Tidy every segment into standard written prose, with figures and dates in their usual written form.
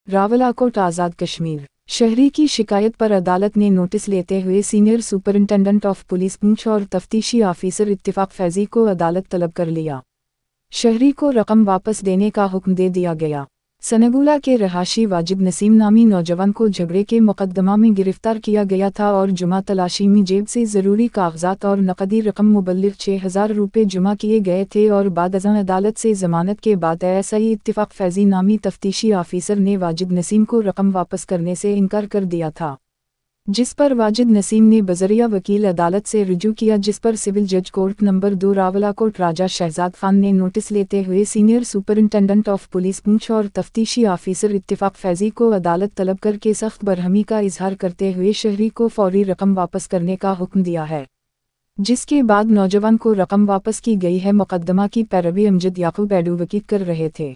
रावलाकोट आज़ाद कश्मीर शहरी की शिकायत पर अदालत ने नोटिस लेते हुए senior superintendent of police Poonch और तफ्तीशी ऑफिसर इत्तिफाक फैजी को अदालत तलब कर लिया। शहरी को रकम वापस देने का हुक्म दे दिया गया। सनगुला के रहाशी वाजिद नसीम नामी नौजवान को झगड़े के मुकदमा में गिरफ्तार किया गया था और जुमा तलाशी में जेब से ज़रूरी कागजात और नकदी रकम मुबल्लिग 6,000 रुपये जुमा किए गए थे और बाद अज़ां अदालत से ज़मानत के बाद एएसआई इत्तिफाक फैजी नामी तफ्तीशी ऑफिसर ने वाजिद नसीम को रकम वापस करने से इनकार कर दिया था, जिस पर वाजिद नसीम ने बजरिया वकील अदालत से रुजू किया, जिस पर सिविल जज कोर्ट नंबर 2 रावलाकोट राजा शहजाद खान ने नोटिस लेते हुए senior superintendent of police Poonch और तफ्तीशी ऑफिसर इत्तिफाक फैजी को अदालत तलब करके सख्त बरहमी का इजहार करते हुए शहरी को फौरी रकम वापस करने का हुक्म दिया है, जिसके बाद नौजवान को रकम वापस की गई है। मुकदमा की पैरवी अमजद याकूब एडवोकेट कर रहे थे।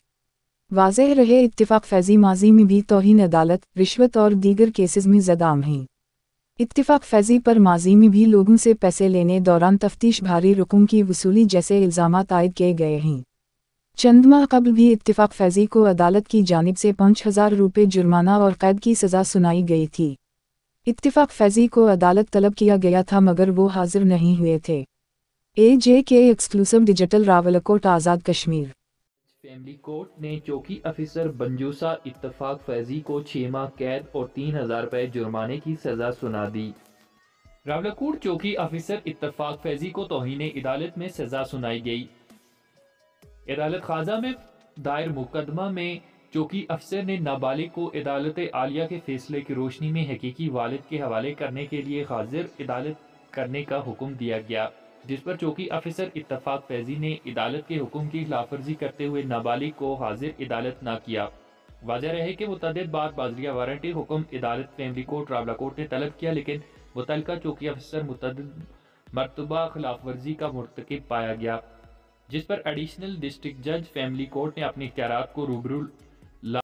वाज़ेह रहे इत्तिफाक फैजी माजी में भी तौहीन अदालत, रिश्वत और दीगर केसेस में ज़दाम हैं। इत्तिफाक फैजी पर माजी में भी लोगों से पैसे लेने दौरान तफ्तीश, भारी रकम की वसूली जैसे इल्ज़ामात आयद किए गए हैं। चंद माह कबल भी इत्तिफाक फैजी को अदालत की जानिब से 5,000 रुपये जुर्माना और कैद की सज़ा सुनाई गई थी। इत्तिफाक फैजी को अदालत तलब किया गया था मगर वो हाजिर नहीं हुए थे। AJK exclusive digital Rawalakot Azad Kashmir. Family court ने चौकी अफसर बंजूसा इत्तफाक फैजी को 6 माह कैद और 3,000 रुपये जुर्माने की सजा सुना दी। रावलाकोट चौकी अफसर इत्तफाक फैजी को तौहीन अदालत में सजा सुनाई गई। अदालत खाजा में दायर मुकदमा में चौकी अफसर ने नाबालिग को अदालत आलिया के फैसले की रोशनी में हकीकी वालिद के हवाले करने के लिए हाजिर अदालत करने का हुक्म दिया गया, जिस पर चौकी अफसर इत्तफाक फैजी ने अदालत के हुक्म की खिलाफवर्जी करते हुए नाबालिग को हाजिर अदालत न किया। वाज़ेह रहे कि मुतअद्दिद बार बाजरिया वारंटी हुक्म अदालत फैमिली कोर्ट रावलाकोट ने तलब किया, लेकिन मुतल्लिका चौकी अफसर मुतअद्दिद मरतबा खिलाफवर्जी का मुर्तकिब पाया गया, जिस पर एडिशनल डिस्ट्रिक्ट जज फैमिली कोर्ट ने अपने इख्तियारात को रूबरू